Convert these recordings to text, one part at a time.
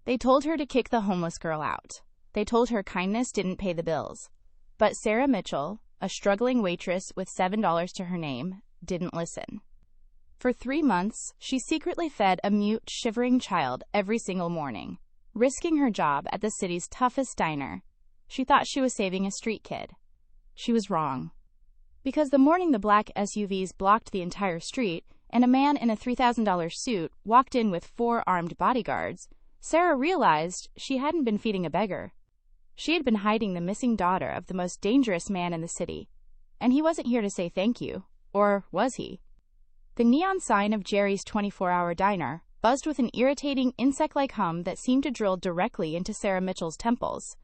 They told her to kick the homeless girl out. They told her kindness didn't pay the bills. But Sarah Mitchell, a struggling waitress with $7 to her name, didn't listen. For 3 months, she secretly fed a mute, shivering child every single morning, risking her job at the city's toughest diner. She thought she was saving a street kid. She was wrong. Because the morning the black SUVs blocked the entire street and a man in a $3,000 suit walked in with 4 armed bodyguards, Sarah realized she hadn't been feeding a beggar. She had been hiding the missing daughter of the most dangerous man in the city. And he wasn't here to say thank you. Or was he? The neon sign of Jerry's 24-hour diner buzzed with an irritating insect-like hum that seemed to drill directly into Sarah Mitchell's temples.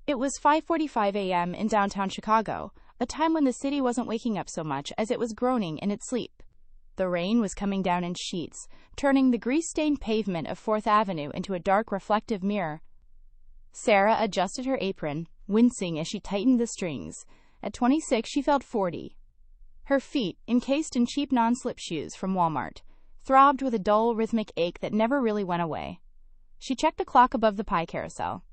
It was 5:45 a.m. in downtown Chicago, a time when the city wasn't waking up so much as it was groaning in its sleep. The rain was coming down in sheets, turning the grease-stained pavement of 4th Avenue into a dark reflective mirror. Sarah adjusted her apron, wincing as she tightened the strings. At 26, she felt 40. Her feet, encased in cheap non-slip shoes from Walmart, throbbed with a dull, rhythmic ache that never really went away. She checked the clock above the pie carousel.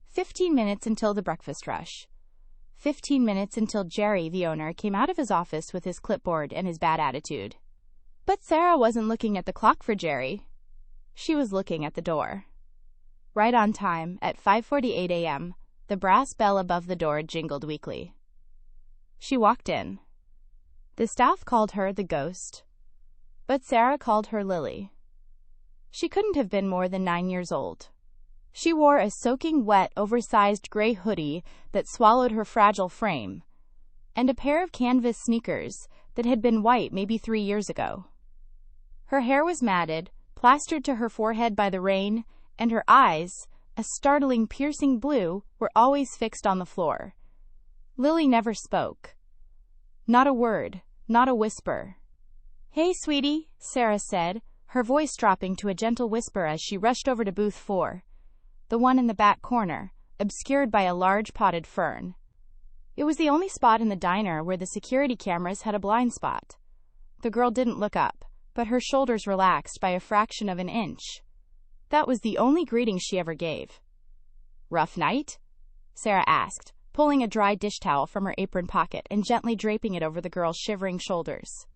15 minutes until the breakfast rush. 15 minutes until Jerry, the owner, came out of his office with his clipboard and his bad attitude. But Sarah wasn't looking at the clock for Jerry. She was looking at the door. Right on time, at 5:48 a.m., the brass bell above the door jingled weakly. She walked in. The staff called her the ghost, but Sarah called her Lily. She couldn't have been more than 9 years old. She wore a soaking wet, oversized gray hoodie that swallowed her fragile frame, and a pair of canvas sneakers that had been white maybe 3 years ago. Her hair was matted, plastered to her forehead by the rain, and her eyes, a startling, piercing blue, were always fixed on the floor. Lily never spoke. Not a word, not a whisper. "Hey, sweetie," Sarah said, her voice dropping to a gentle whisper as she rushed over to booth 4, the one in the back corner, obscured by a large potted fern. It was the only spot in the diner where the security cameras had a blind spot. The girl didn't look up, but her shoulders relaxed by a fraction of an inch. That was the only greeting she ever gave. "Rough night?" Sarah asked, pulling a dry dish towel from her apron pocket and gently draping it over the girl's shivering shoulders.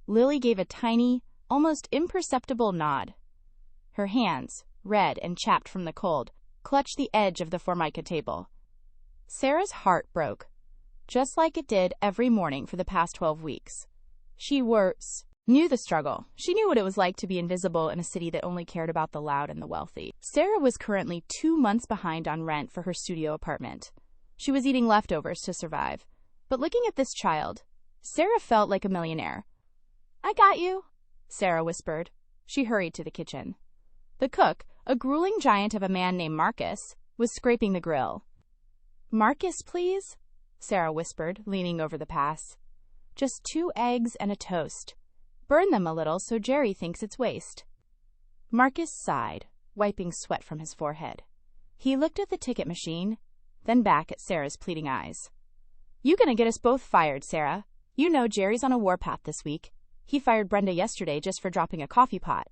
Lily gave a tiny, almost imperceptible nod. Her hands, red and chapped from the cold, clutched the edge of the Formica table. Sarah's heart broke, just like it did every morning for the past 12 weeks. She knew the struggle. She knew what it was like to be invisible in a city that only cared about the loud and the wealthy. Sarah was currently 2 months behind on rent for her studio apartment. She was eating leftovers to survive. But looking at this child, Sarah felt like a millionaire. "I got you," Sarah whispered. She hurried to the kitchen. The cook, a grueling giant of a man named Marcus, was scraping the grill. "Marcus, please," Sarah whispered, leaning over the pass. "Just 2 eggs and a toast. Burn them a little so Jerry thinks it's waste." Marcus sighed, wiping sweat from his forehead. He looked at the ticket machine, then back at Sarah's pleading eyes. "You gonna get us both fired, Sarah. You know Jerry's on a warpath this week. He fired Brenda yesterday just for dropping a coffee pot."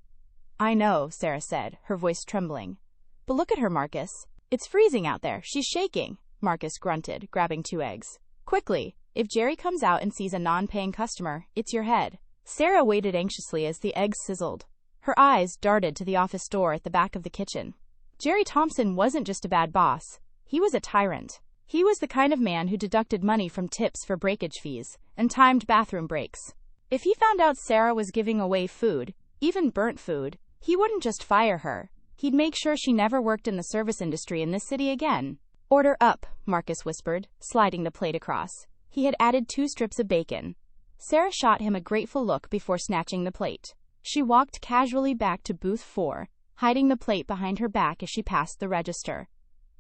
"I know," Sarah said, her voice trembling. "But look at her, Marcus. It's freezing out there. She's shaking," Marcus grunted, grabbing 2 eggs. "Quickly, if Jerry comes out and sees a non-paying customer, it's your head." Sarah waited anxiously as the eggs sizzled. Her eyes darted to the office door at the back of the kitchen. Jerry Thompson wasn't just a bad boss. He was a tyrant. He was the kind of man who deducted money from tips for breakage fees and timed bathroom breaks. If he found out Sarah was giving away food, even burnt food, he wouldn't just fire her. He'd make sure she never worked in the service industry in this city again. "Order up," Marcus whispered, sliding the plate across. He had added 2 strips of bacon. Sarah shot him a grateful look before snatching the plate. She walked casually back to booth 4, hiding the plate behind her back as she passed the register.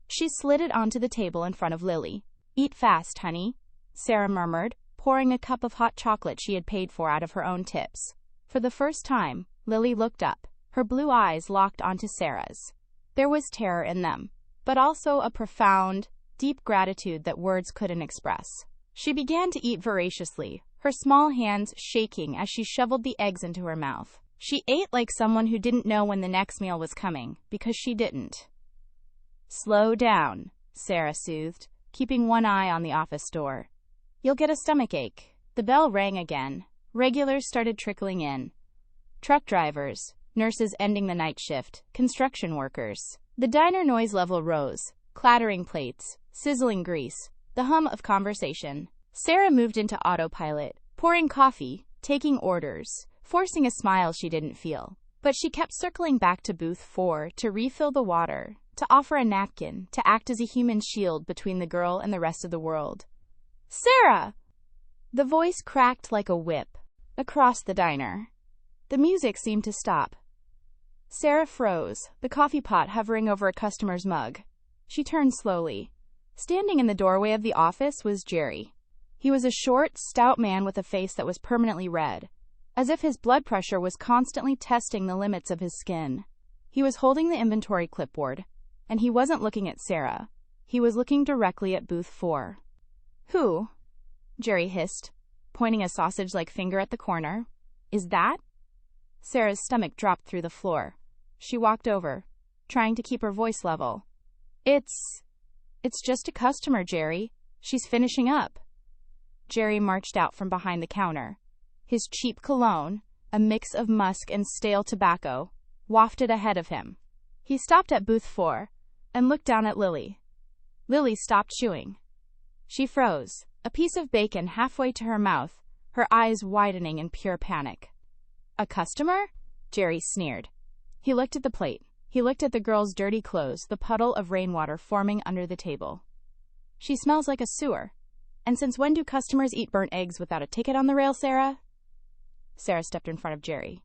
She slid it onto the table in front of Lily. "Eat fast, honey," Sarah murmured, pouring a cup of hot chocolate she had paid for out of her own tips. For the first time, Lily looked up, her blue eyes locked onto Sarah's. There was terror in them, but also a profound, deep gratitude that words couldn't express. She began to eat voraciously, her small hands shaking as she shoveled the eggs into her mouth. She ate like someone who didn't know when the next meal was coming, because she didn't. Slow down, Sarah soothed, keeping one eye on the office door. You'll get a stomachache. The bell rang again. Regulars started trickling in. Truck drivers, nurses ending the night shift, construction workers. The diner noise level rose, clattering plates, sizzling grease, the hum of conversation. Sarah moved into autopilot, pouring coffee, taking orders, forcing a smile she didn't feel. But she kept circling back to booth 4 to refill the water, to offer a napkin, to act as a human shield between the girl and the rest of the world. Sarah! The voice cracked like a whip across the diner. The music seemed to stop. Sarah froze, the coffee pot hovering over a customer's mug. She turned slowly. Standing in the doorway of the office was Jerry. He was a short, stout man with a face that was permanently red, as if his blood pressure was constantly testing the limits of his skin. He was holding the inventory clipboard, and he wasn't looking at Sarah. He was looking directly at booth 4. Who? Jerry hissed, pointing a sausage-like finger at the corner. Is that? Sarah's stomach dropped through the floor. She walked over, trying to keep her voice level. It's just a customer, Jerry. She's finishing up. Jerry marched out from behind the counter. His cheap cologne, a mix of musk and stale tobacco, wafted ahead of him. He stopped at booth 4 and looked down at Lily. Lily stopped chewing. She froze, a piece of bacon halfway to her mouth, her eyes widening in pure panic. A customer? Jerry sneered. He looked at the plate. He looked at the girl's dirty clothes, the puddle of rainwater forming under the table. She smells like a sewer. And since when do customers eat burnt eggs without a ticket on the rail, Sarah? Sarah stepped in front of Jerry.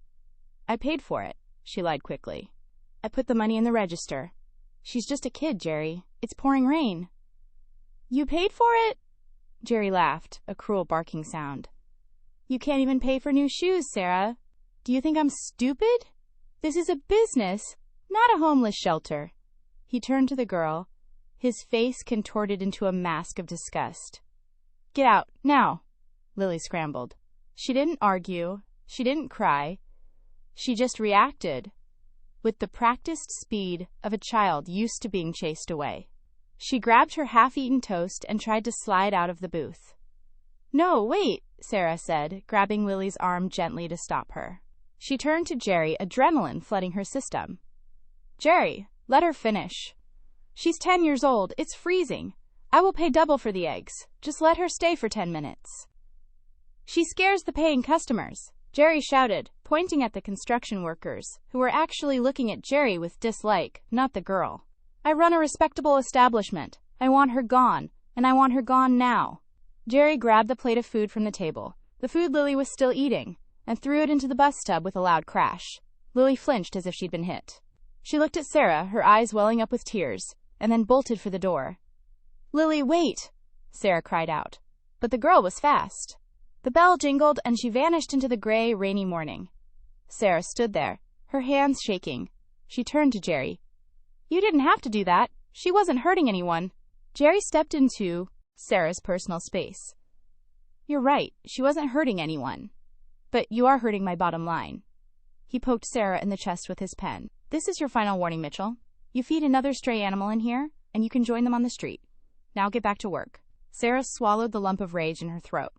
I paid for it, she lied quickly. I put the money in the register. She's just a kid, Jerry. It's pouring rain. You paid for it? Jerry laughed, a cruel barking sound. You can't even pay for new shoes, Sarah. Do you think I'm stupid? This is a business, not a homeless shelter. He turned to the girl, his face contorted into a mask of disgust. Get out, now, Lily scrambled. She didn't argue. She didn't cry. She just reacted, with the practiced speed of a child used to being chased away. She grabbed her half-eaten toast and tried to slide out of the booth. No, wait, Sarah said, grabbing Lily's arm gently to stop her. She turned to Jerry, adrenaline flooding her system. Jerry, let her finish. She's 10 years old. It's freezing. I will pay double for the eggs. Just let her stay for 10 minutes. She scares the paying customers, Jerry shouted, pointing at the construction workers, who were actually looking at Jerry with dislike, not the girl. I run a respectable establishment. I want her gone, and I want her gone now. Jerry grabbed the plate of food from the table, the food Lily was still eating, and threw it into the bus tub with a loud crash. Lily flinched as if she'd been hit. She looked at Sarah, her eyes welling up with tears, and then bolted for the door. Lily, wait! Sarah cried out. But the girl was fast. The bell jingled, and she vanished into the gray, rainy morning. Sarah stood there, her hands shaking. She turned to Jerry. You didn't have to do that. She wasn't hurting anyone. Jerry stepped into Sarah's personal space. You're right. She wasn't hurting anyone. But you are hurting my bottom line. He poked Sarah in the chest with his pen. This is your final warning, Mitchell. You feed another stray animal in here, and you can join them on the street. Now get back to work. Sarah swallowed the lump of rage in her throat.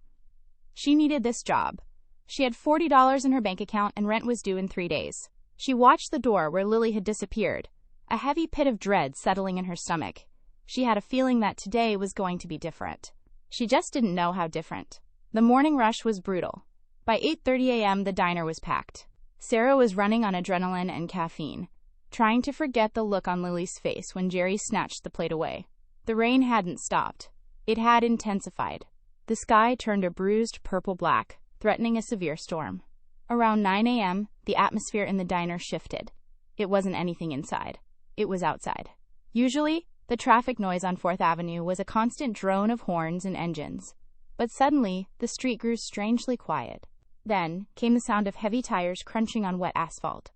She needed this job. She had $40 in her bank account, and rent was due in 3 days. She watched the door where Lily had disappeared, a heavy pit of dread settling in her stomach. She had a feeling that today was going to be different. She just didn't know how different. The morning rush was brutal. By 8:30 a.m., the diner was packed. Sarah was running on adrenaline and caffeine, trying to forget the look on Lily's face when Jerry snatched the plate away. The rain hadn't stopped. It had intensified. The sky turned a bruised purple-black, threatening a severe storm. Around 9 a.m., the atmosphere in the diner shifted. It wasn't anything inside. It was outside. Usually, the traffic noise on 4th Avenue was a constant drone of horns and engines. But suddenly, the street grew strangely quiet. Then came the sound of heavy tires crunching on wet asphalt.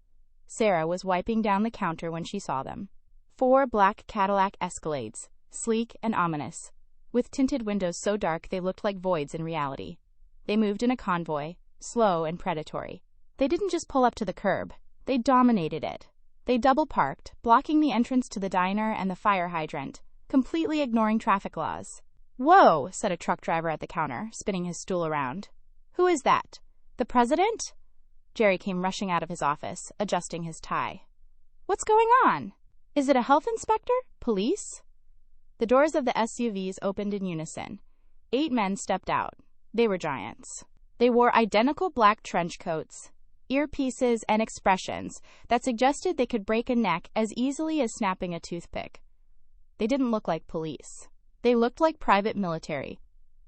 Sarah was wiping down the counter when she saw them. 4 black Cadillac Escalades, sleek and ominous, with tinted windows so dark they looked like voids in reality. They moved in a convoy, slow and predatory. They didn't just pull up to the curb. They dominated it. They double-parked, blocking the entrance to the diner and the fire hydrant, completely ignoring traffic laws. "Whoa," said a truck driver at the counter, spinning his stool around. "Who is that? The president?" Jerry came rushing out of his office, adjusting his tie. "What's going on? Is it a health inspector? Police?" The doors of the SUVs opened in unison. 8 men stepped out. They were giants. They wore identical black trench coats, earpieces, and expressions that suggested they could break a neck as easily as snapping a toothpick. They didn't look like police. They looked like private military.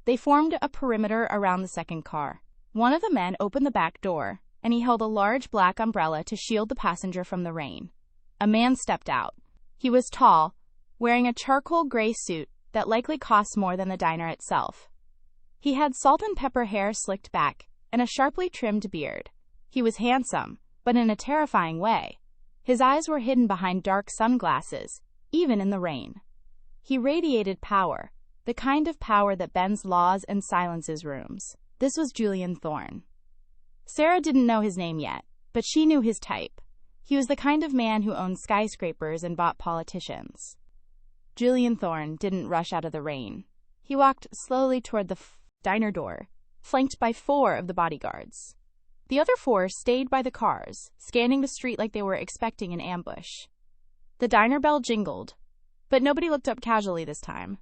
They formed a perimeter around the second car. One of the men opened the back door, and he held a large black umbrella to shield the passenger from the rain. A man stepped out. He was tall, wearing a charcoal gray suit that likely cost more than the diner itself. He had salt and pepper hair slicked back and a sharply trimmed beard. He was handsome, but in a terrifying way. His eyes were hidden behind dark sunglasses, even in the rain. He radiated power, the kind of power that bends laws and silences rooms. This was Julian Thorne. Sarah didn't know his name yet, but she knew his type. He was the kind of man who owned skyscrapers and bought politicians. Julian Thorne didn't rush out of the rain. He walked slowly toward the diner door, flanked by 4 of the bodyguards. The other 4 stayed by the cars, scanning the street like they were expecting an ambush. The diner bell jingled, but nobody looked up casually this time.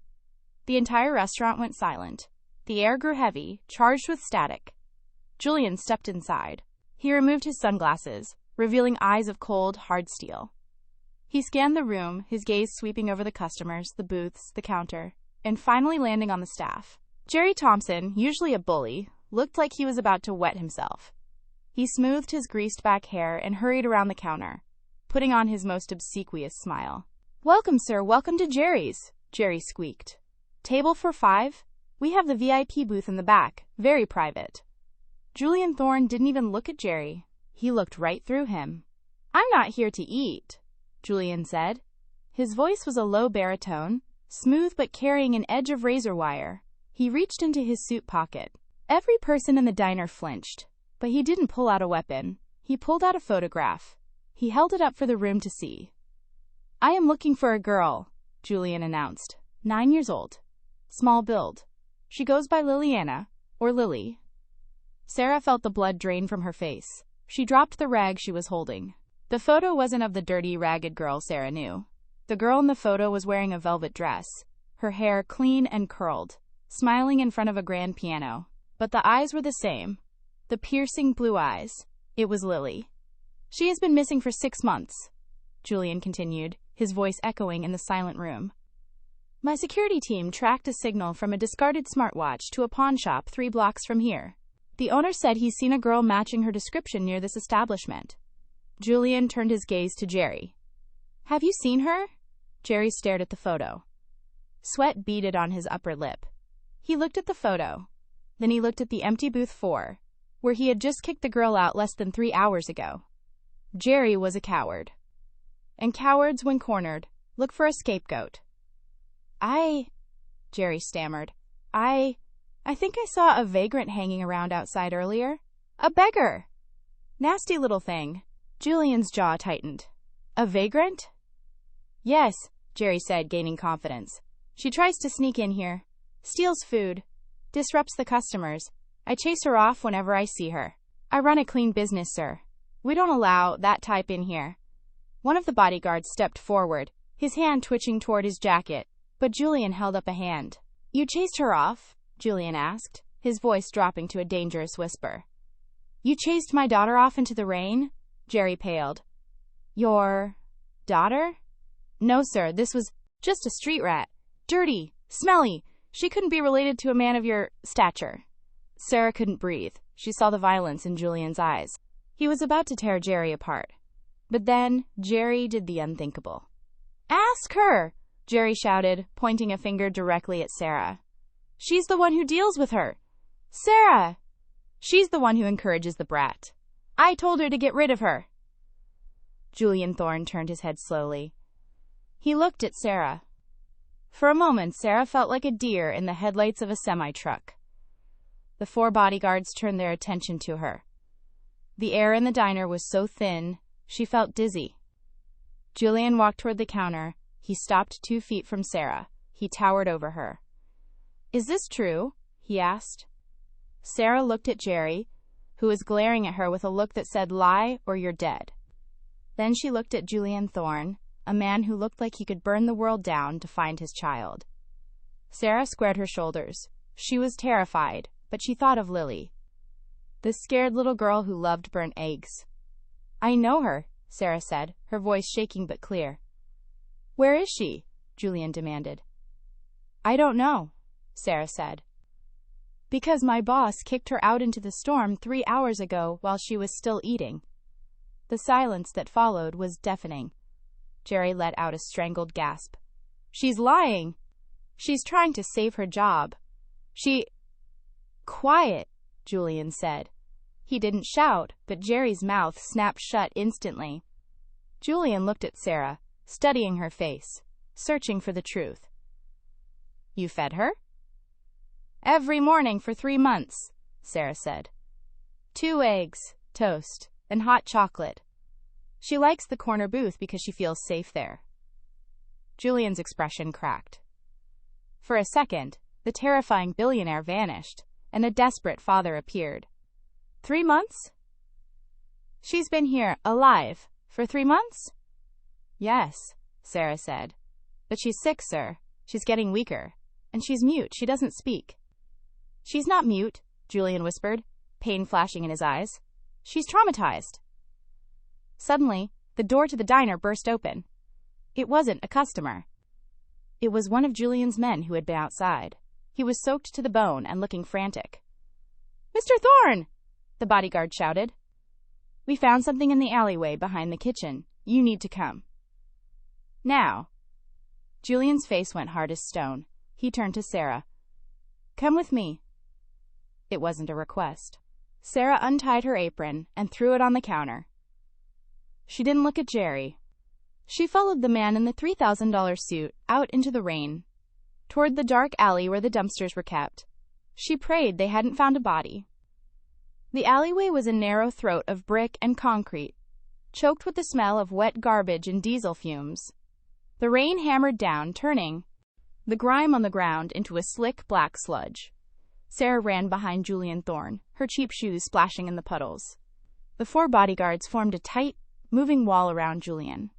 The entire restaurant went silent. The air grew heavy, charged with static. Julian stepped inside. He removed his sunglasses, revealing eyes of cold, hard steel. He scanned the room, his gaze sweeping over the customers, the booths, the counter, and finally landing on the staff. Jerry Thompson, usually a bully, looked like he was about to wet himself. He smoothed his greased-back hair and hurried around the counter, putting on his most obsequious smile. "Welcome, sir. Welcome to Jerry's," Jerry squeaked. "Table for 5? We have the VIP booth in the back. Very private." Julian Thorne didn't even look at Jerry. He looked right through him. "I'm not here to eat," Julian said. His voice was a low baritone, smooth but carrying an edge of razor wire. He reached into his suit pocket. Every person in the diner flinched, but he didn't pull out a weapon. He pulled out a photograph. He held it up for the room to see. "I am looking for a girl," Julian announced. 9 years old. Small build. She goes by Liliana, or Lily. Sarah felt the blood drain from her face. She dropped the rag she was holding. The photo wasn't of the dirty, ragged girl Sarah knew. The girl in the photo was wearing a velvet dress, her hair clean and curled, smiling in front of a grand piano. But the eyes were the same. The piercing blue eyes. It was Lily. "She has been missing for 6 months," Julian continued, his voice echoing in the silent room. "My security team tracked a signal from a discarded smartwatch to a pawn shop 3 blocks from here. The owner said he's seen a girl matching her description near this establishment." Julian turned his gaze to Jerry. "Have you seen her?" Jerry stared at the photo. Sweat beaded on his upper lip. He looked at the photo. Then he looked at the empty booth 4, where he had just kicked the girl out less than 3 hours ago. Jerry was a coward. And cowards, when cornered, look for a scapegoat. Jerry stammered. I think I saw a vagrant hanging around outside earlier. A beggar. Nasty little thing." Julian's jaw tightened. "A vagrant?" "Yes," Jerry said, gaining confidence. "She tries to sneak in here, steals food, disrupts the customers. I chase her off whenever I see her. I run a clean business, sir. We don't allow that type in here." One of the bodyguards stepped forward, his hand twitching toward his jacket, but Julian held up a hand. "You chased her off?" Julian asked, his voice dropping to a dangerous whisper. "You chased my daughter off into the rain?" Jerry paled. "Your daughter?" "No, sir, this was just a street rat. Dirty, smelly. She couldn't be related to a man of your stature." Sarah couldn't breathe. She saw the violence in Julian's eyes. He was about to tear Jerry apart. But then, Jerry did the unthinkable. "Ask her!" Jerry shouted, pointing a finger directly at Sarah. "She's the one who deals with her. Sarah! She's the one who encourages the brat. I told her to get rid of her." Julian Thorne turned his head slowly. He looked at Sarah. For a moment, Sarah felt like a deer in the headlights of a semi-truck. The 4 bodyguards turned their attention to her. The air in the diner was so thin, she felt dizzy. Julian walked toward the counter. He stopped 2 feet from Sarah. He towered over her. "Is this true?" he asked. Sarah looked at Jerry, who was glaring at her with a look that said, "Lie or you're dead." Then she looked at Julian Thorne, a man who looked like he could burn the world down to find his child. Sarah squared her shoulders. She was terrified, but she thought of Lily, the scared little girl who loved burnt eggs. "I know her," Sarah said, her voice shaking but clear. "Where is she?" Julian demanded. "I don't know," Sarah said. "Because my boss kicked her out into the storm 3 hours ago while she was still eating." The silence that followed was deafening. Jerry let out a strangled gasp. "She's lying! She's trying to save her job. Quiet," Julian said. He didn't shout, but Jerry's mouth snapped shut instantly. Julian looked at Sarah, studying her face, searching for the truth. "You fed her?" "Every morning for 3 months," Sarah said. 2 eggs, toast, and hot chocolate. She likes the corner booth because she feels safe there." Julian's expression cracked. For a second, the terrifying billionaire vanished, and a desperate father appeared. 3 months? She's been here, alive, for 3 months? Yes, Sarah said. But she's sick, sir. She's getting weaker. And she's mute. She doesn't speak. She's not mute, Julian whispered, pain flashing in his eyes. She's traumatized. Suddenly, the door to the diner burst open. It wasn't a customer. It was one of Julian's men who had been outside. He was soaked to the bone and looking frantic. "Mr. Thorne!" the bodyguard shouted. "We found something in the alleyway behind the kitchen. You need to come." "Now." Julian's face went hard as stone. He turned to Sarah. "Come with me." It wasn't a request. Sarah untied her apron and threw it on the counter. She didn't look at Jerry. She followed the man in the $3,000 suit out into the rain, toward the dark alley where the dumpsters were kept. She prayed they hadn't found a body. The alleyway was a narrow throat of brick and concrete, choked with the smell of wet garbage and diesel fumes. The rain hammered down, turning the grime on the ground into a slick black sludge. Sarah ran behind Julian Thorne, her cheap shoes splashing in the puddles. The 4 bodyguards formed a tight, moving wall around Julian,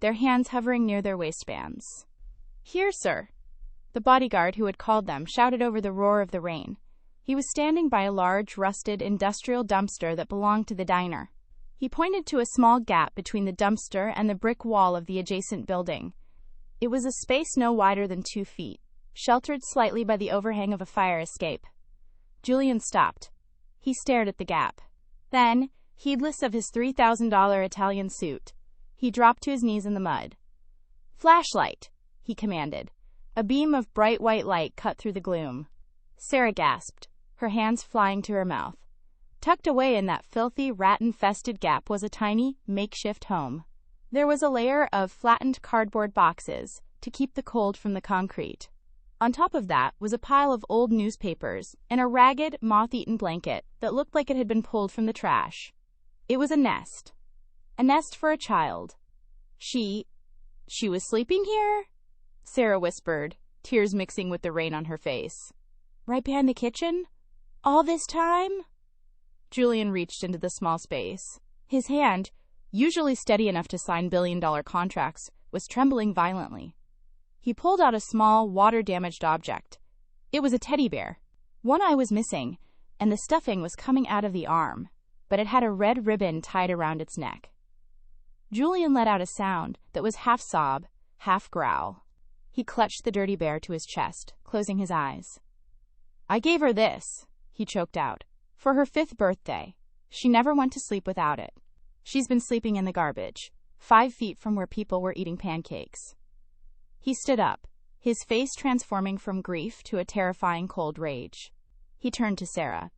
their hands hovering near their waistbands. "Here, sir," the bodyguard who had called them shouted over the roar of the rain. He was standing by a large, rusted industrial dumpster that belonged to the diner. He pointed to a small gap between the dumpster and the brick wall of the adjacent building. It was a space no wider than 2 feet, sheltered slightly by the overhang of a fire escape. Julian stopped. He stared at the gap. Then, heedless of his $3,000 Italian suit, he dropped to his knees in the mud. "Flashlight," he commanded. A beam of bright white light cut through the gloom. Sarah gasped, her hands flying to her mouth. Tucked away in that filthy, rat-infested gap was a tiny, makeshift home. There was a layer of flattened cardboard boxes to keep the cold from the concrete. On top of that was a pile of old newspapers and a ragged, moth-eaten blanket that looked like it had been pulled from the trash. It was a nest. A nest for a child. She was sleeping here? Sarah whispered, tears mixing with the rain on her face. Right behind the kitchen? All this time? Julian reached into the small space. His hand, usually steady enough to sign billion-dollar contracts, was trembling violently. He pulled out a small, water-damaged object. It was a teddy bear. One eye was missing, and the stuffing was coming out of the arm, but it had a red ribbon tied around its neck. Julian let out a sound that was half sob, half growl. He clutched the dirty bear to his chest, closing his eyes. "I gave her this," he choked out, "for her 5th birthday. She never went to sleep without it. She's been sleeping in the garbage, 5 feet from where people were eating pancakes." He stood up, his face transforming from grief to a terrifying cold rage. He turned to Sarah.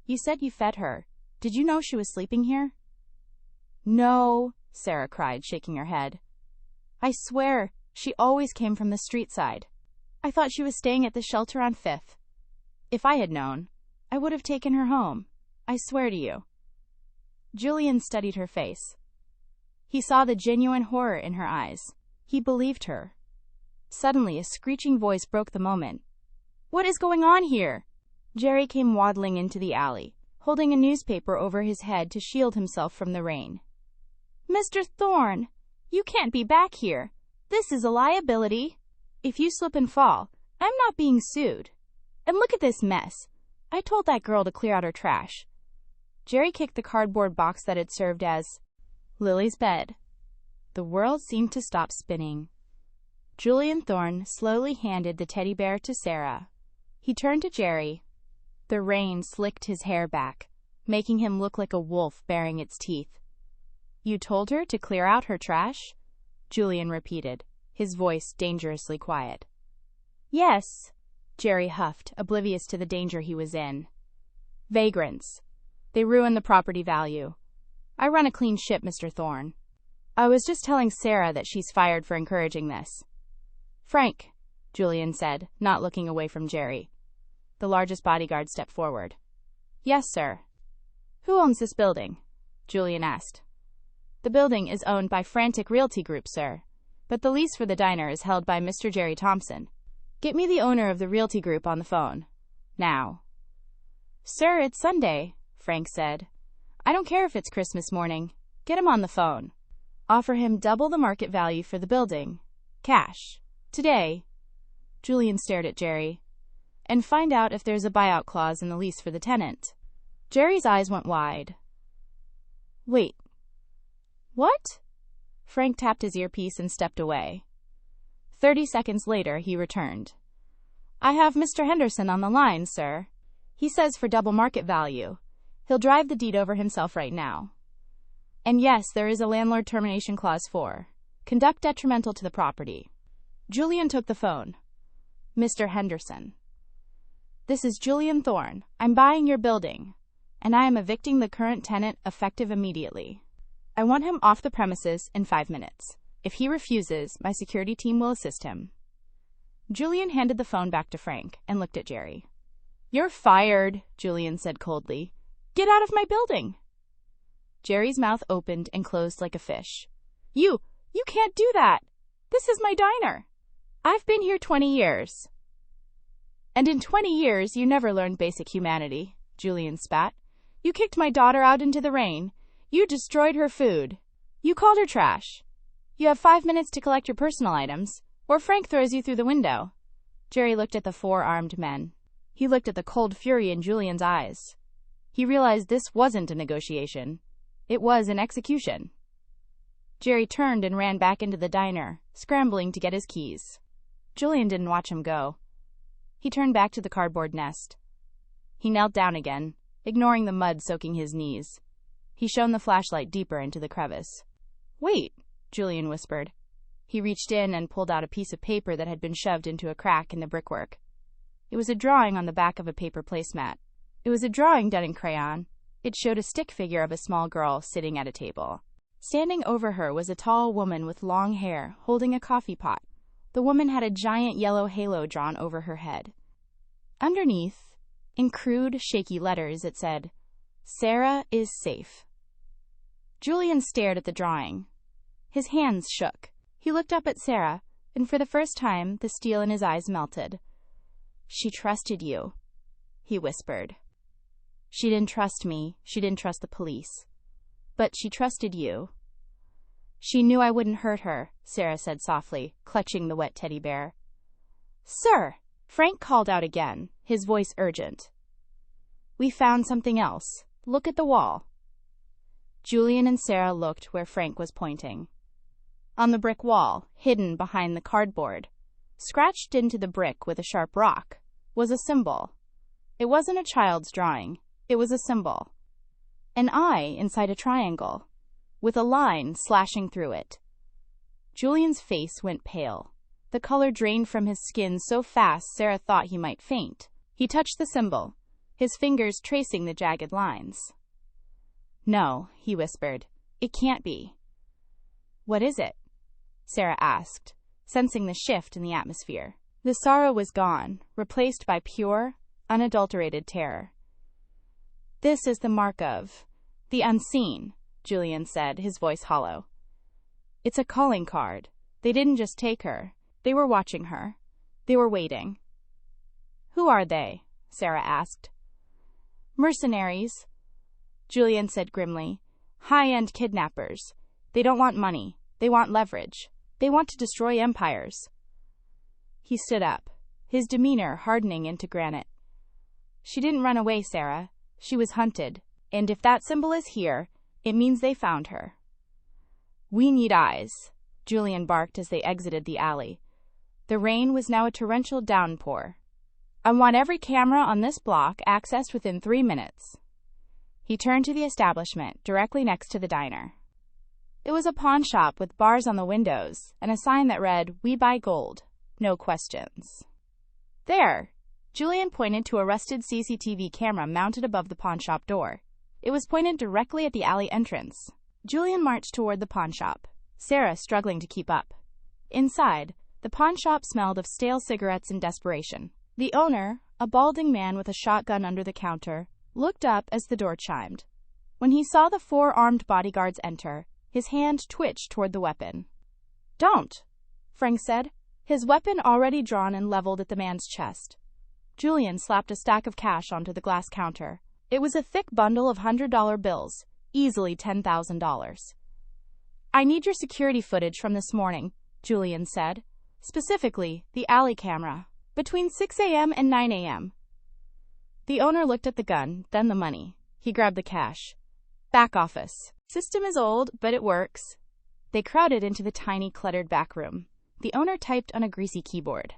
"You said you fed her. Did you know she was sleeping here?" "No," Sarah cried, shaking her head. "I swear, she always came from the street side. I thought she was staying at the shelter on 5th. If I had known, I would have taken her home. I swear to you." Julian studied her face. He saw the genuine horror in her eyes. He believed her. Suddenly, a screeching voice broke the moment. "What is going on here?" Jerry came waddling into the alley, holding a newspaper over his head to shield himself from the rain. "Mr. Thorne, you can't be back here. This is a liability. If you slip and fall, I'm not being sued. And look at this mess. I told that girl to clear out her trash." Jerry kicked the cardboard box that had served as Lily's bed. The world seemed to stop spinning. Julian Thorne slowly handed the teddy bear to Sarah. He turned to Jerry. The rain slicked his hair back, making him look like a wolf baring its teeth. "You told her to clear out her trash?" Julian repeated, his voice dangerously quiet. "Yes," Jerry huffed, oblivious to the danger he was in. "Vagrants. They ruin the property value. I run a clean ship, Mr. Thorne. I was just telling Sarah that she's fired for encouraging this." "Frank," Julian said, not looking away from Jerry. The largest bodyguard stepped forward. "Yes, sir." "Who owns this building?" Julian asked. "The building is owned by Frantic Realty Group, sir, but the lease for the diner is held by Mr. Jerry Thompson. Get me the owner of the Realty Group on the phone. Now." "Sir, it's Sunday," Frank said. "I don't care if it's Christmas morning. Get him on the phone. Offer him double the market value for the building. Cash. Today." Julian stared at Jerry. "And find out if there's a buyout clause in the lease for the tenant." Jerry's eyes went wide. "Wait. What?" Frank tapped his earpiece and stepped away. 30 seconds later, he returned. "I have Mr. Henderson on the line, sir. He says for double market value. He'll drive the deed over himself right now. And yes, there is a landlord termination clause for conduct detrimental to the property." Julian took the phone. "Mr. Henderson. This is Julian Thorne. I'm buying your building, and I am evicting the current tenant effective immediately. I want him off the premises in 5 minutes. If he refuses, my security team will assist him." Julian handed the phone back to Frank and looked at Jerry. "You're fired," Julian said coldly. "Get out of my building." Jerry's mouth opened and closed like a fish. You can't do that. This is my diner. I've been here 20 years. "And in 20 years, you never learned basic humanity," Julian spat. "You kicked my daughter out into the rain. You destroyed her food. You called her trash. You have 5 minutes to collect your personal items, or Frank throws you through the window." Jerry looked at the 4 armed men. He looked at the cold fury in Julian's eyes. He realized this wasn't a negotiation. It was an execution. Jerry turned and ran back into the diner, scrambling to get his keys. Julian didn't watch him go. He turned back to the cardboard nest. He knelt down again, ignoring the mud soaking his knees. He shone the flashlight deeper into the crevice. "Wait," Julian whispered. He reached in and pulled out a piece of paper that had been shoved into a crack in the brickwork. It was a drawing on the back of a paper placemat. It was a drawing done in crayon. It showed a stick figure of a small girl sitting at a table. Standing over her was a tall woman with long hair, holding a coffee pot. The woman had a giant yellow halo drawn over her head. Underneath, in crude, shaky letters, it said, "Sarah is safe." Julian stared at the drawing. His hands shook. He looked up at Sarah, and for the first time, the steel in his eyes melted. "She trusted you," he whispered. "She didn't trust me. She didn't trust the police. But she trusted you." "She knew I wouldn't hurt her," Sarah said softly, clutching the wet teddy bear. "Sir!" Frank called out again, his voice urgent. "We found something else. Look at the wall." Julian and Sarah looked where Frank was pointing. On the brick wall, hidden behind the cardboard, scratched into the brick with a sharp rock, was a symbol. It wasn't a child's drawing. It was a symbol. An eye inside a triangle, with a line slashing through it. Julian's face went pale. The color drained from his skin so fast Sarah thought he might faint. He touched the symbol, his fingers tracing the jagged lines. "No," he whispered. "It can't be." "What is it?" Sarah asked, sensing the shift in the atmosphere. The sorrow was gone, replaced by pure, unadulterated terror. "This is the mark of The unseen, Julian said, his voice hollow. It's a calling card. They didn't just take her. They were watching her. They were waiting. Who are they? Sarah asked. Mercenaries, Julian said grimly. High-end kidnappers. They don't want money. They want leverage. They want to destroy empires. He stood up, his demeanor hardening into granite. She didn't run away, Sarah. She was hunted. And if that symbol is here, it means they found her. We need eyes, Julian barked as they exited the alley. The rain was now a torrential downpour. I want every camera on this block accessed within 3 minutes. He turned to the establishment, directly next to the diner. It was a pawn shop with bars on the windows and a sign that read, "We buy gold. No questions." There, Julian pointed to a rusted CCTV camera mounted above the pawn shop door. It was pointed directly at the alley entrance. Julian marched toward the pawn shop, Sarah struggling to keep up. Inside, the pawn shop smelled of stale cigarettes and desperation. The owner, a balding man with a shotgun under the counter, looked up as the door chimed. When he saw the 4 armed bodyguards enter, his hand twitched toward the weapon. Don't, Frank said, his weapon already drawn and leveled at the man's chest. Julian slapped a stack of cash onto the glass counter. It was a thick bundle of $100 bills, easily $10,000. I need your security footage from this morning, Julian said. Specifically, the alley camera. Between 6 a.m. and 9 a.m. The owner looked at the gun, then the money. He grabbed the cash. Back office. System is old, but it works. They crowded into the tiny, cluttered back room. The owner typed on a greasy keyboard.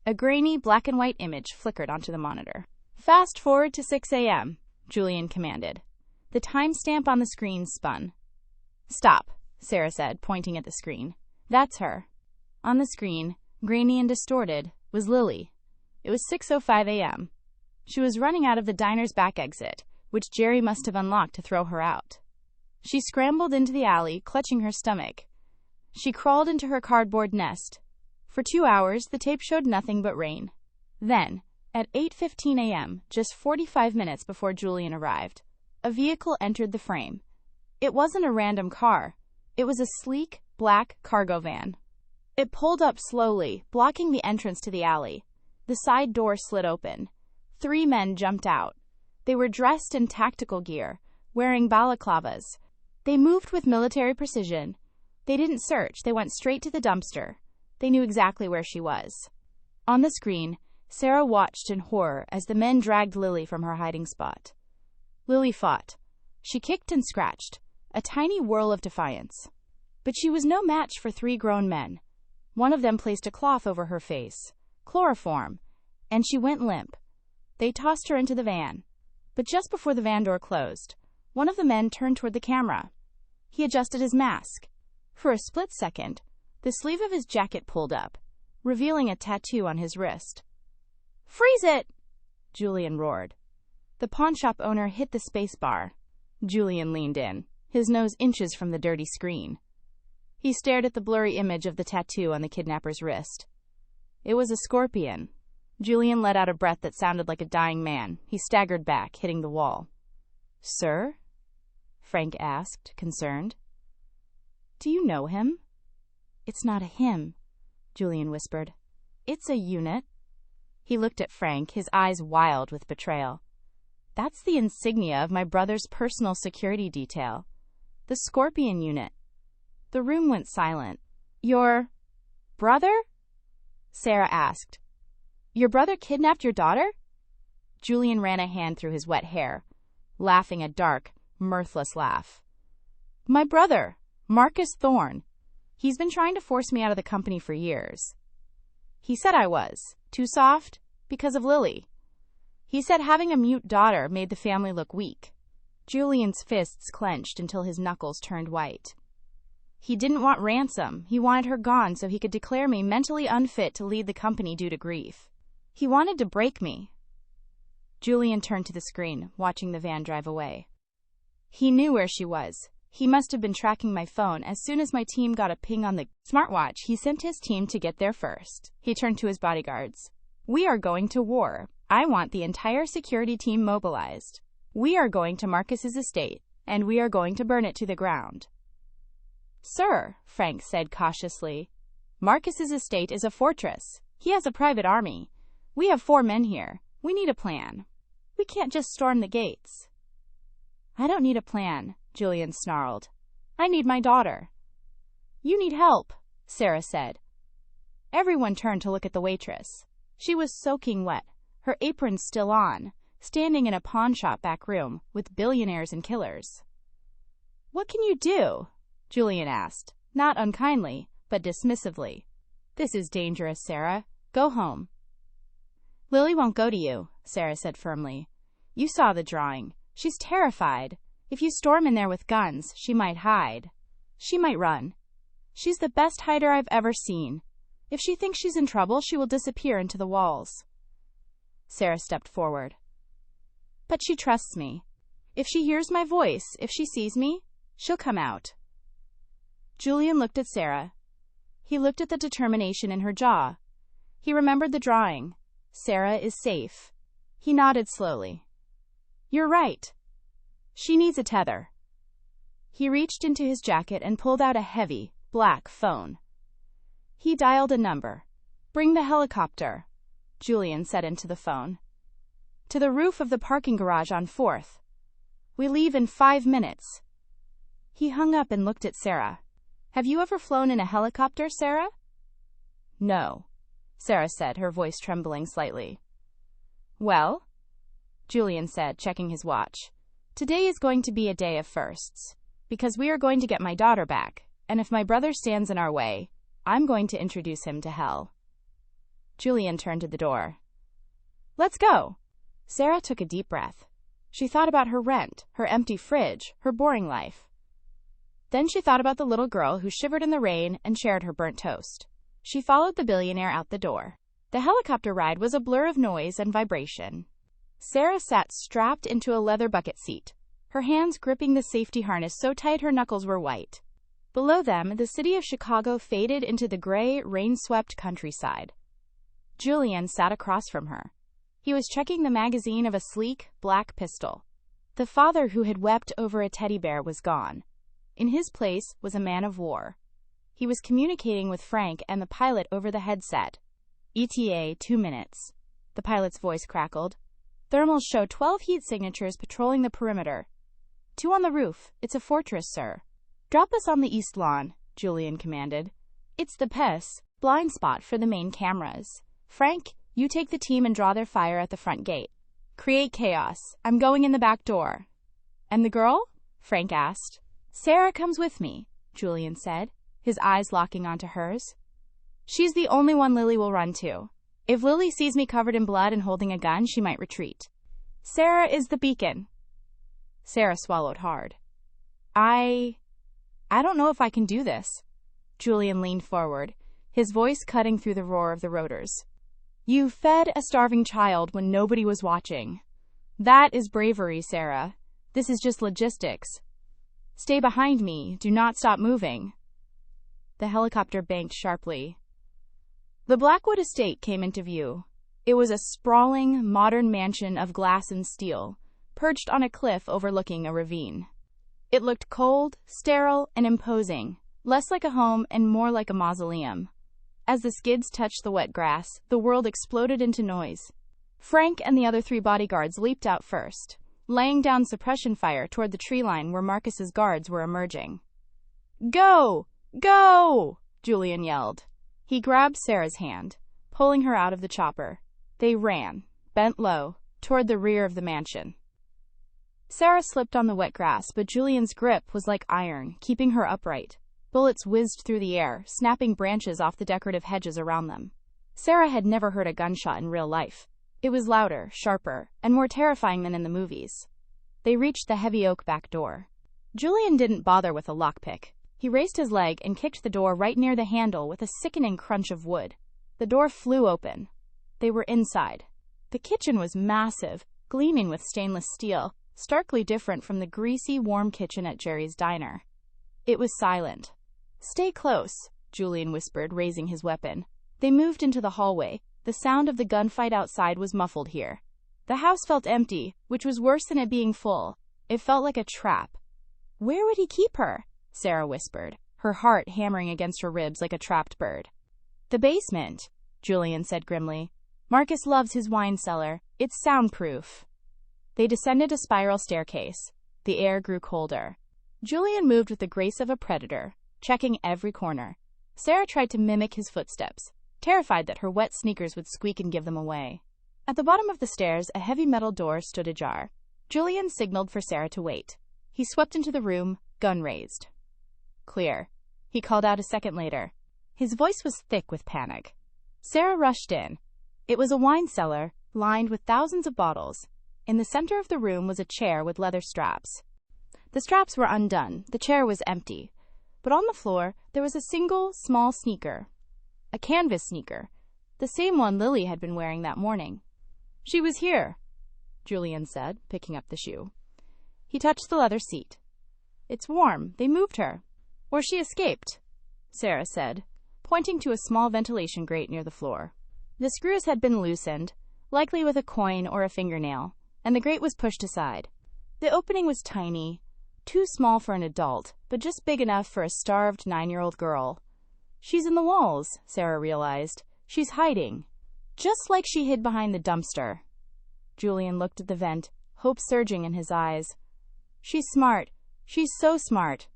A grainy, black-and-white image flickered onto the monitor. Fast forward to 6 a.m., Julian commanded. The timestamp on the screen spun. Stop, Sarah said, pointing at the screen. That's her. On the screen, grainy and distorted, was Lily. It was 6:05 a.m. She was running out of the diner's back exit, which Jerry must have unlocked to throw her out. She scrambled into the alley, clutching her stomach. She crawled into her cardboard nest. For 2 hours, the tape showed nothing but rain. Then, at 8:15 a.m., just 45 minutes before Julian arrived, a vehicle entered the frame. It wasn't a random car. It was a sleek, black cargo van. It pulled up slowly, blocking the entrance to the alley. The side door slid open. 3 men jumped out. They were dressed in tactical gear, wearing balaclavas. They moved with military precision. They didn't search. They went straight to the dumpster. They knew exactly where she was. On the screen, Sarah watched in horror as the men dragged Lily from her hiding spot. Lily fought. She kicked and scratched, a tiny whirl of defiance. But she was no match for 3 grown men. One of them placed a cloth over her face, chloroform, and she went limp. They tossed her into the van. But just before the van door closed, one of the men turned toward the camera. He adjusted his mask. For a split second, the sleeve of his jacket pulled up, revealing a tattoo on his wrist. Freeze it! Julian roared. The pawnshop owner hit the space bar. Julian leaned in, his nose inches from the dirty screen. He stared at the blurry image of the tattoo on the kidnapper's wrist. It was a scorpion. Julian let out a breath that sounded like a dying man. He staggered back, hitting the wall. Sir? Frank asked, concerned. Do you know him? It's not a him, Julian whispered. It's a unit. He looked at Frank, his eyes wild with betrayal. That's the insignia of my brother's personal security detail. The Scorpion unit. The room went silent. Your brother? Sarah asked. Your brother kidnapped your daughter? Julian ran a hand through his wet hair, laughing a dark, mirthless laugh. My brother, Marcus Thorne. He's been trying to force me out of the company for years. He said I was too soft because of Lily. He said having a mute daughter made the family look weak. Julian's fists clenched until his knuckles turned white. He didn't want ransom. He wanted her gone so he could declare me mentally unfit to lead the company due to grief. He wanted to break me. Julian turned to the screen, watching the van drive away. He knew where she was. He must have been tracking my phone. As soon as my team got a ping on the smartwatch, he sent his team to get there first. He turned to his bodyguards. We are going to war. I want the entire security team mobilized. We are going to Marcus's estate, and we are going to burn it to the ground. Sir, Frank said cautiously, Marcus's estate is a fortress. He has a private army. We have 4 men here. We need a plan. We can't just storm the gates. I don't need a plan, Julian snarled. I need my daughter. You need help, Sarah said. Everyone turned to look at the waitress. She was soaking wet, her apron still on, standing in a pawnshop back room with billionaires and killers. What can you do? Julian asked, not unkindly, but dismissively. This is dangerous, Sarah. Go home. Lily won't go to you, Sarah said firmly. You saw the drawing. She's terrified. If you storm in there with guns, she might hide. She might run. She's the best hider I've ever seen. If she thinks she's in trouble, she will disappear into the walls. Sarah stepped forward. But she trusts me. If she hears my voice, if she sees me, she'll come out. Julian looked at Sarah. He looked at the determination in her jaw. He remembered the drawing. Sarah is safe. He nodded slowly. You're right. She needs a tether. He reached into his jacket and pulled out a heavy, black phone. He dialed a number. Bring the helicopter, Julian said into the phone. To the roof of the parking garage on 4th. We leave in 5 minutes. He hung up and looked at Sarah. Have you ever flown in a helicopter, Sarah? No, Sarah said, her voice trembling slightly. Well, Julian said, checking his watch. Today is going to be a day of firsts, because we are going to get my daughter back, and if my brother stands in our way, I'm going to introduce him to hell. Julian turned to the door. Let's go. Sarah took a deep breath. She thought about her rent, her empty fridge, her boring life. Then she thought about the little girl who shivered in the rain and shared her burnt toast. She followed the billionaire out the door. The helicopter ride was a blur of noise and vibration. Sarah sat strapped into a leather bucket seat, her hands gripping the safety harness so tight her knuckles were white. Below them, the city of Chicago faded into the gray, rain-swept countryside. Julian sat across from her. He was checking the magazine of a sleek, black pistol. The father who had wept over a teddy bear was gone. In his place was a man of war. He was communicating with Frank and the pilot over the headset. ETA 2 minutes. The pilot's voice crackled. Thermals show 12 heat signatures patrolling the perimeter. 2 on the roof. It's a fortress, sir. Drop us on the east lawn, Julian commanded. It's the PES, blind spot for the main cameras. Frank, you take the team and draw their fire at the front gate. Create chaos. I'm going in the back door. And the girl? Frank asked. Sarah comes with me, Julian said, his eyes locking onto hers. She's the only one Lily will run to. If Lily sees me covered in blood and holding a gun, she might retreat. Sarah is the beacon. Sarah swallowed hard. I don't know if I can do this. Julian leaned forward, his voice cutting through the roar of the rotors. You fed a starving child when nobody was watching. That is bravery, Sarah. This is just logistics. Stay behind me. Do not stop moving. The helicopter banked sharply. The Blackwood estate came into view. It was a sprawling, modern mansion of glass and steel, perched on a cliff overlooking a ravine. It looked cold, sterile, and imposing, less like a home and more like a mausoleum. As the skids touched the wet grass, the world exploded into noise. Frank and the other 3 bodyguards leaped out first, laying down suppression fire toward the tree line where Marcus's guards were emerging. Go! Go! Julian yelled. He grabbed Sarah's hand, pulling her out of the chopper. They ran, bent low, toward the rear of the mansion. Sarah slipped on the wet grass, but Julian's grip was like iron, keeping her upright. Bullets whizzed through the air, snapping branches off the decorative hedges around them. Sarah had never heard a gunshot in real life. It was louder, sharper, and more terrifying than in the movies. They reached the heavy oak back door. Julian didn't bother with a lockpick. He raised his leg and kicked the door right near the handle with a sickening crunch of wood. The door flew open. They were inside. The kitchen was massive, gleaming with stainless steel, starkly different from the greasy, warm kitchen at Jerry's diner. It was silent. Stay close, Julian whispered, raising his weapon. They moved into the hallway. The sound of the gunfight outside was muffled here. The house felt empty, which was worse than it being full. It felt like a trap. Where would he keep her? Sarah whispered, her heart hammering against her ribs like a trapped bird. The basement, Julian said grimly. Marcus loves his wine cellar. It's soundproof. They descended a spiral staircase. The air grew colder. Julian moved with the grace of a predator, checking every corner. Sarah tried to mimic his footsteps, terrified that her wet sneakers would squeak and give them away. At the bottom of the stairs, a heavy metal door stood ajar. Julian signaled for Sarah to wait. He swept into the room, gun raised. Clear, he called out a second later. His voice was thick with panic. Sarah rushed in. It was a wine cellar, lined with thousands of bottles. In the center of the room was a chair with leather straps. The straps were undone. The chair was empty. But on the floor, there was a single, small sneaker. A canvas sneaker. The same one Lily had been wearing that morning. She was here, Julian said, picking up the shoe. He touched the leather seat. It's warm. They moved her. Or she escaped, Sarah said, pointing to a small ventilation grate near the floor. The screws had been loosened, likely with a coin or a fingernail, and the grate was pushed aside. The opening was tiny, too small for an adult, but just big enough for a starved 9-year-old girl. She's in the walls, Sarah realized. She's hiding. Just like she hid behind the dumpster. Julian looked at the vent, hope surging in his eyes. She's smart. She's so smart.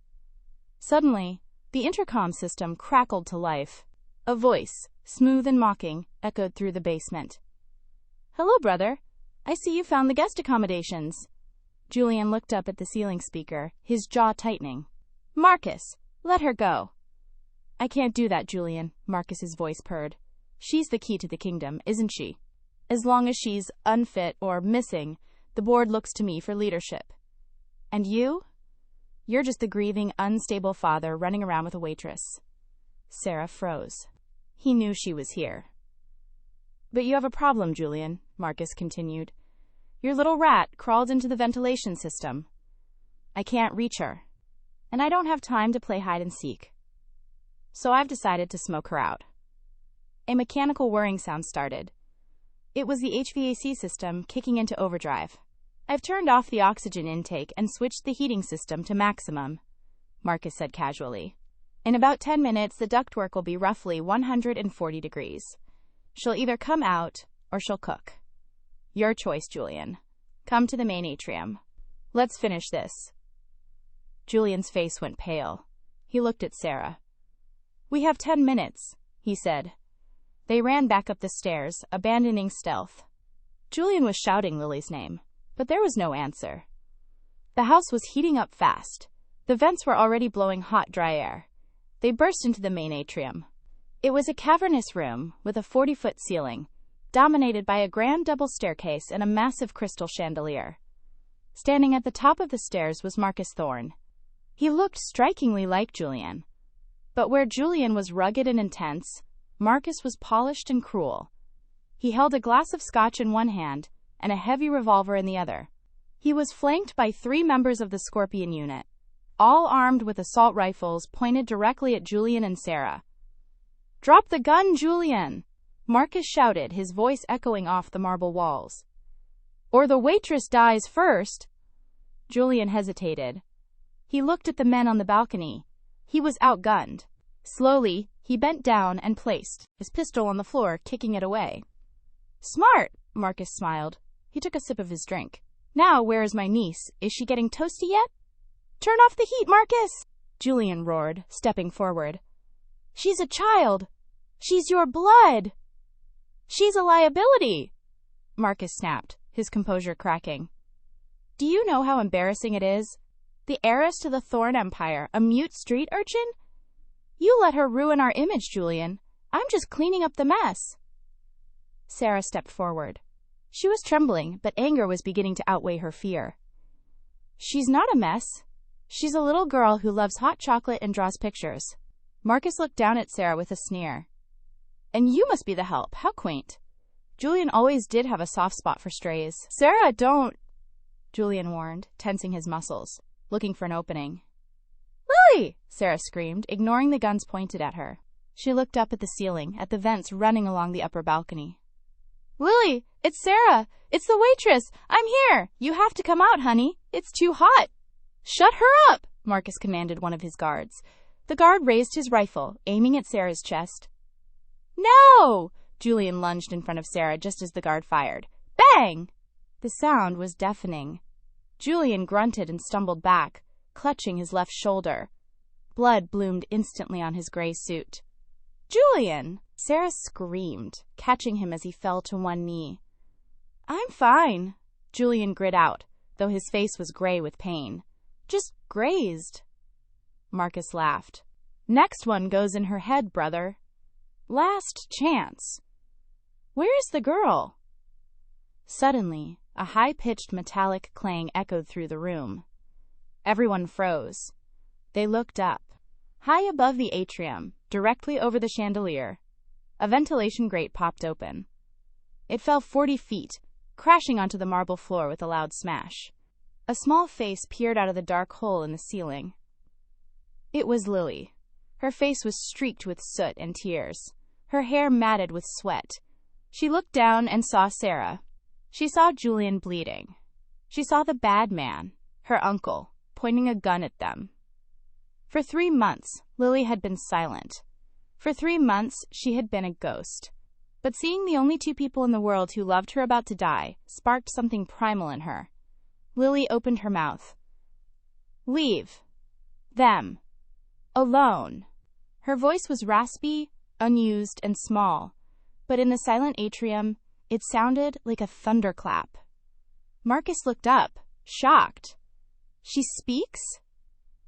Suddenly, the intercom system crackled to life. A voice, smooth and mocking, echoed through the basement. Hello, brother. I see you found the guest accommodations. Julian looked up at the ceiling speaker, his jaw tightening. Marcus, let her go. I can't do that, Julian, Marcus's voice purred. She's the key to the kingdom, isn't she? As long as she's unfit or missing, the board looks to me for leadership. And you? You're just the grieving, unstable father running around with a waitress. Sarah froze. He knew she was here. But you have a problem, Julian, Marcus continued. Your little rat crawled into the ventilation system. I can't reach her. And I don't have time to play hide and seek. So I've decided to smoke her out. A mechanical whirring sound started. It was the HVAC system kicking into overdrive. I've turned off the oxygen intake and switched the heating system to maximum, Marcus said casually. In about 10 minutes, the ductwork will be roughly 140 degrees. She'll either come out or she'll cook. Your choice, Julian. Come to the main atrium. Let's finish this. Julian's face went pale. He looked at Sarah. We have 10 minutes, he said. They ran back up the stairs, abandoning stealth. Julian was shouting Lily's name, but there was no answer. The house was heating up fast. The vents were already blowing hot, dry air. They burst into the main atrium. It was a cavernous room with a 40-foot ceiling, dominated by a grand double staircase and a massive crystal chandelier. Standing at the top of the stairs was Marcus Thorne. He looked strikingly like Julian. But where Julian was rugged and intense, Marcus was polished and cruel. He held a glass of scotch in one hand and a heavy revolver in the other. He was flanked by 3 members of the Scorpion unit, all armed with assault rifles pointed directly at Julian and Sarah. Drop the gun, Julian! Marcus shouted, his voice echoing off the marble walls. Or the waitress dies first! Julian hesitated. He looked at the men on the balcony. He was outgunned. Slowly, he bent down and placed his pistol on the floor, kicking it away. Smart, Marcus smiled. He took a sip of his drink. Now, where is my niece? Is she getting toasty yet? Turn off the heat, Marcus! Julian roared, stepping forward. She's a child. She's your blood. She's a liability, Marcus snapped, his composure cracking. Do you know how embarrassing it is? The heiress to the Thorne Empire, a mute street urchin? You let her ruin our image, Julian. I'm just cleaning up the mess. Sarah stepped forward. She was trembling, but anger was beginning to outweigh her fear. She's not a mess. She's a little girl who loves hot chocolate and draws pictures. Marcus looked down at Sarah with a sneer. And you must be the help. How quaint. Julian always did have a soft spot for strays. Sarah, don't, Julian warned, tensing his muscles, looking for an opening. Lily! Sarah screamed, ignoring the guns pointed at her. She looked up at the ceiling, at the vents running along the upper balcony. Lily, it's Sarah. It's the waitress. I'm here. You have to come out, honey. It's too hot. Shut her up, Marcus commanded one of his guards. The guard raised his rifle, aiming at Sarah's chest. No! Julian lunged in front of Sarah just as the guard fired. Bang! The sound was deafening. Julian grunted and stumbled back, clutching his left shoulder. Blood bloomed instantly on his gray suit. Julian! Sarah screamed, catching him as he fell to one knee. I'm fine, Julian grit out, though his face was gray with pain. Just grazed. Marcus laughed. Next one goes in her head, brother. Last chance. Where is the girl? Suddenly, a high-pitched metallic clang echoed through the room. Everyone froze. They looked up. High above the atrium, directly over the chandelier, a ventilation grate popped open. It fell 40 feet, crashing onto the marble floor with a loud smash. A small face peered out of the dark hole in the ceiling. It was Lily. Her face was streaked with soot and tears, her hair matted with sweat. She looked down and saw Sarah. She saw Julian bleeding. She saw the bad man, her uncle, pointing a gun at them. For 3 months, Lily had been silent. For 3 months, she had been a ghost. But seeing the only 2 people in the world who loved her about to die sparked something primal in her. Lily opened her mouth. Leave. Them. Alone. Her voice was raspy, unused, and small, but in the silent atrium, it sounded like a thunderclap. Marcus looked up, shocked. She speaks?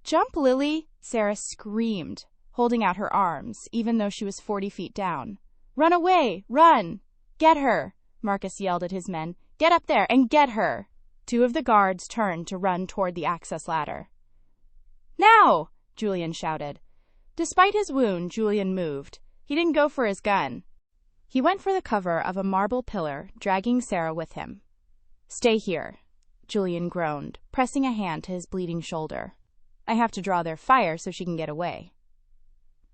Jump, Lily, Sarah screamed, holding out her arms, even though she was 40 feet down. Run away! Run! Get her! Marcus yelled at his men. Get up there and get her! 2 of the guards turned to run toward the access ladder. Now! Julian shouted. Despite his wound, Julian moved. He didn't go for his gun. He went for the cover of a marble pillar, dragging Sarah with him. Stay here, Julian groaned, pressing a hand to his bleeding shoulder. I have to draw their fire so she can get away.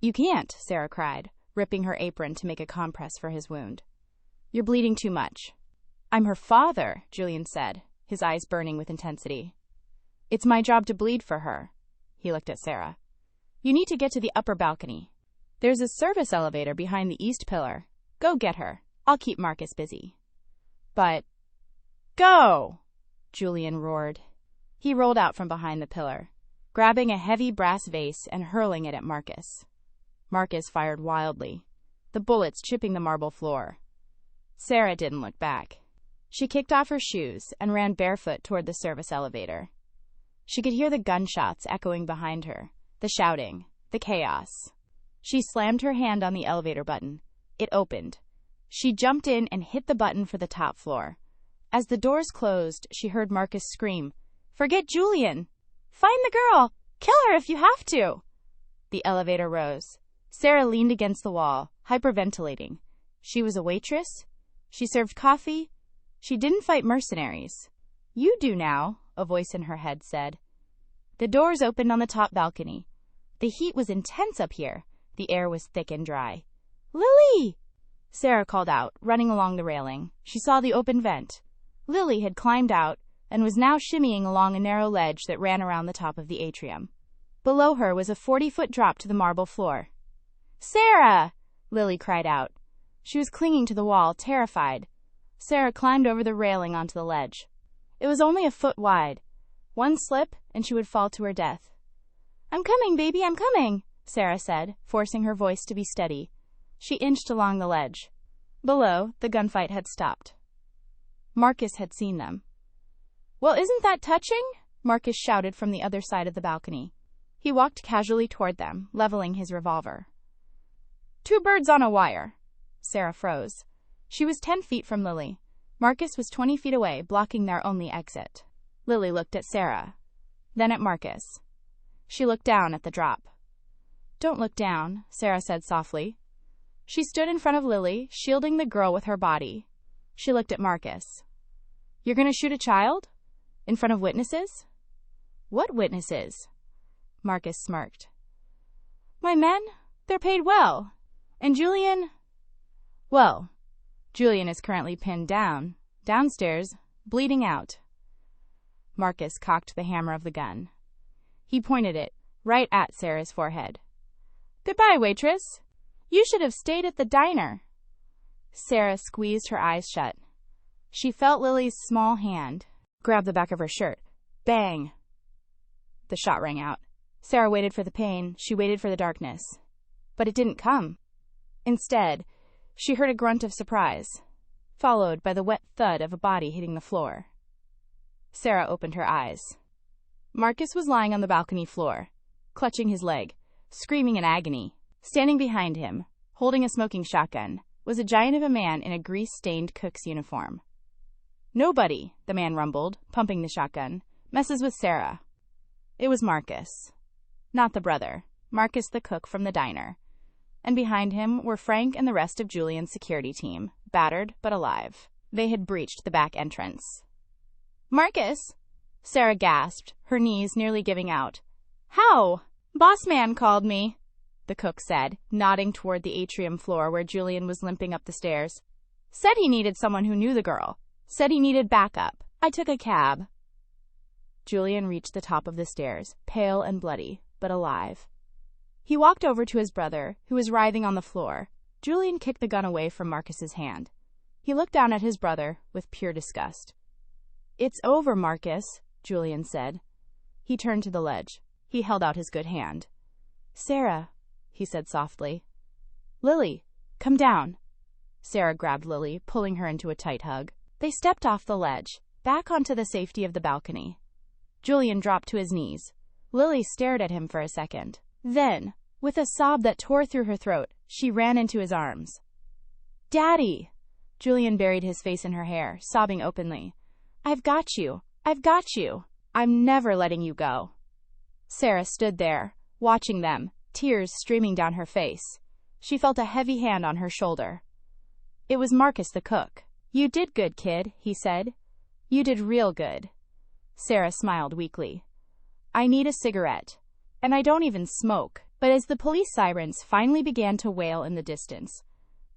You can't, Sarah cried, ripping her apron to make a compress for his wound. You're bleeding too much. I'm her father, Julian said, his eyes burning with intensity. It's my job to bleed for her. He looked at Sarah. You need to get to the upper balcony. There's a service elevator behind the east pillar. Go get her. I'll keep Marcus busy. But... Go! Julian roared. He rolled out from behind the pillar, grabbing a heavy brass vase and hurling it at Marcus. Marcus fired wildly, the bullets chipping the marble floor. Sarah didn't look back. She kicked off her shoes and ran barefoot toward the service elevator. She could hear the gunshots echoing behind her, the shouting, the chaos. She slammed her hand on the elevator button. It opened. She jumped in and hit the button for the top floor. As the doors closed, she heard Marcus scream, Forget Julian! Find the girl! Kill her if you have to! The elevator rose. Sarah leaned against the wall, hyperventilating. She was a waitress. She served coffee. She didn't fight mercenaries. You do now, a voice in her head said. The doors opened on the top balcony. The heat was intense up here. The air was thick and dry. Lily! Sarah called out, running along the railing. She saw the open vent. Lily had climbed out and was now shimmying along a narrow ledge that ran around the top of the atrium. Below her was a 40-foot drop to the marble floor. Sarah! Lily cried out. She was clinging to the wall, terrified. Sarah climbed over the railing onto the ledge. It was only a foot wide. One slip, and she would fall to her death. I'm coming, baby, I'm coming, Sarah said, forcing her voice to be steady. She inched along the ledge. Below, the gunfight had stopped. Marcus had seen them. Well, isn't that touching? Marcus shouted from the other side of the balcony. He walked casually toward them, leveling his revolver. 2 birds on a wire. Sarah froze. She was 10 feet from Lily. Marcus was 20 feet away, blocking their only exit. Lily looked at Sarah, then at Marcus. She looked down at the drop. Don't look down, Sarah said softly. She stood in front of Lily, shielding the girl with her body. She looked at Marcus. You're going to shoot a child? In front of witnesses? What witnesses? Marcus smirked. My men, they're paid well. And Julian? Well, Julian is currently pinned down, downstairs, bleeding out. Marcus cocked the hammer of the gun. He pointed it right at Sarah's forehead. "Goodbye, waitress. You should have stayed at the diner." Sarah squeezed her eyes shut. She felt Lily's small hand grab the back of her shirt. Bang! The shot rang out. Sarah waited for the pain. She waited for the darkness. But it didn't come. Instead, she heard a grunt of surprise, followed by the wet thud of a body hitting the floor. Sarah opened her eyes. Marcus was lying on the balcony floor, clutching his leg, screaming in agony. Standing behind him, holding a smoking shotgun, was a giant of a man in a grease-stained cook's uniform. "Nobody," the man rumbled, pumping the shotgun, "messes with Sarah." It was Marcus. Not the brother, Marcus the cook from the diner. And behind him were Frank and the rest of Julian's security team, battered but alive. They had breached the back entrance. "Marcus!" Sarah gasped, her knees nearly giving out. "How?" "Boss man called me," the cook said, nodding toward the atrium floor where Julian was limping up the stairs. "Said he needed someone who knew the girl. Said he needed backup. I took a cab." Julian reached the top of the stairs, pale and bloody, but alive. He walked over to his brother, who was writhing on the floor. Julian kicked the gun away from Marcus's hand. He looked down at his brother with pure disgust. "It's over, Marcus," Julian said. He turned to the ledge. He held out his good hand. "Sarah," he said softly. "Lily, come down." Sarah grabbed Lily, pulling her into a tight hug. They stepped off the ledge, back onto the safety of the balcony. Julian dropped to his knees. Lily stared at him for a second. Then, with a sob that tore through her throat, she ran into his arms. "Daddy!" Julian buried his face in her hair, sobbing openly. "I've got you. I've got you. I'm never letting you go." Sarah stood there, watching them, tears streaming down her face. She felt a heavy hand on her shoulder. It was Marcus the cook. "You did good, kid," he said. "You did real good." Sarah smiled weakly. "I need a cigarette. And I don't even smoke." But as the police sirens finally began to wail in the distance,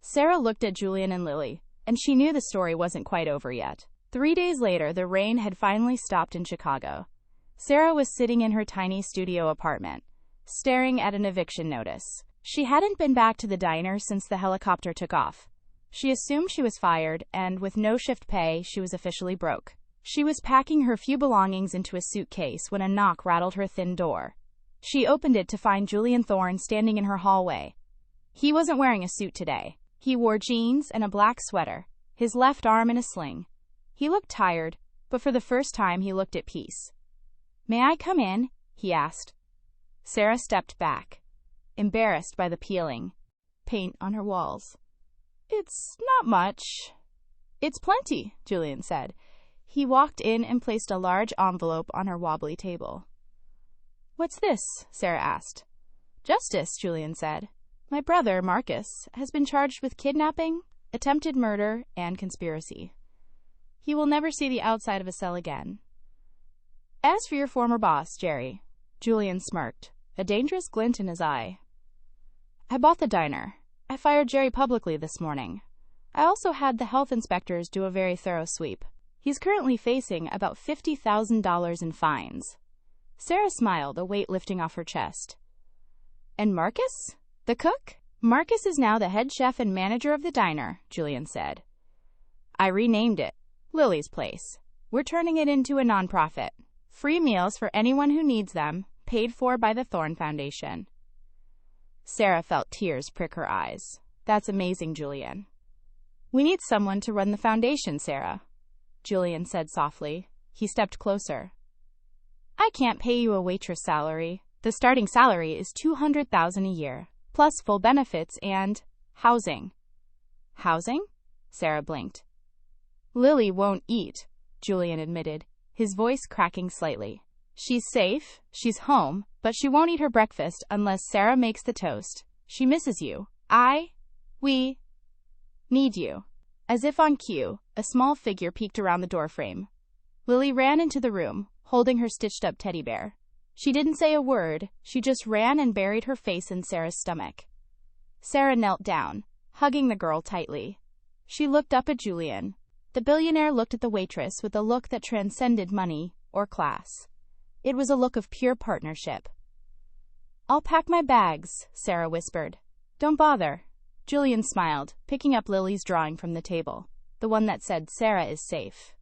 Sarah looked at Julian and Lily, and she knew the story wasn't quite over yet. 3 days later, the rain had finally stopped in Chicago. Sarah was sitting in her tiny studio apartment, staring at an eviction notice. She hadn't been back to the diner since the helicopter took off. She assumed she was fired, and with no shift pay, she was officially broke. She was packing her few belongings into a suitcase when a knock rattled her thin door. She opened it to find Julian Thorne standing in her hallway. He wasn't wearing a suit today. He wore jeans and a black sweater, his left arm in a sling. He looked tired, but for the first time he looked at peace. "May I come in?" he asked. Sarah stepped back, embarrassed by the peeling paint on her walls. "It's not much." "It's plenty," Julian said. He walked in and placed a large envelope on her wobbly table. "What's this?" Sarah asked. "Justice," Julian said. "My brother, Marcus, has been charged with kidnapping, attempted murder, and conspiracy. He will never see the outside of a cell again. As for your former boss, Jerry," Julian smirked, a dangerous glint in his eye. "I bought the diner. I fired Jerry publicly this morning. I also had the health inspectors do a very thorough sweep. He's currently facing about $50,000 in fines." Sarah smiled, a weight lifting off her chest. "And Marcus? The cook?" "Marcus is now the head chef and manager of the diner," Julian said. "I renamed it Lily's Place. We're turning it into a nonprofit. Free meals for anyone who needs them, paid for by the Thorne Foundation." Sarah felt tears prick her eyes. "That's amazing, Julian." "We need someone to run the foundation, Sarah," Julian said softly. He stepped closer. "I can't pay you a waitress salary. The starting salary is $200,000 a year, plus full benefits and housing." "Housing?" Sarah blinked. "Lily won't eat," Julian admitted, his voice cracking slightly. "She's safe, she's home, but she won't eat her breakfast unless Sarah makes the toast. She misses you. We need you." As if on cue, a small figure peeked around the doorframe. Lily ran into the room, holding her stitched-up teddy bear. She didn't say a word, she just ran and buried her face in Sarah's stomach. Sarah knelt down, hugging the girl tightly. She looked up at Julian. The billionaire looked at the waitress with a look that transcended money or class. It was a look of pure partnership. "I'll pack my bags," Sarah whispered. "Don't bother." Julian smiled, picking up Lily's drawing from the table, the one that said Sarah is safe.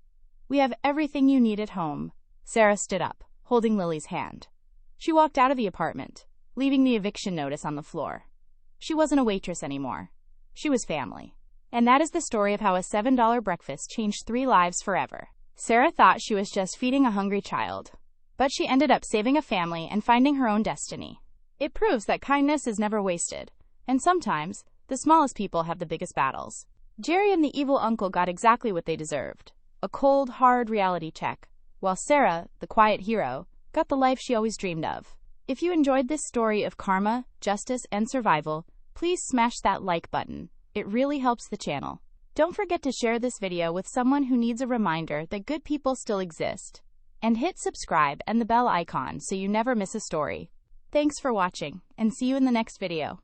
"We have everything you need at home." Sarah stood up, holding Lily's hand. She walked out of the apartment, leaving the eviction notice on the floor. She wasn't a waitress anymore. She was family. And that is the story of how a $7 breakfast changed 3 lives forever. Sarah thought she was just feeding a hungry child, but she ended up saving a family and finding her own destiny. It proves that kindness is never wasted, and sometimes, the smallest people have the biggest battles. Jerry and the evil uncle got exactly what they deserved, a cold, hard reality check, while Sarah, the quiet hero, got the life she always dreamed of. If you enjoyed this story of karma, justice, and survival, please smash that like button. It really helps the channel. Don't forget to share this video with someone who needs a reminder that good people still exist. And hit subscribe and the bell icon so you never miss a story. Thanks for watching, and see you in the next video.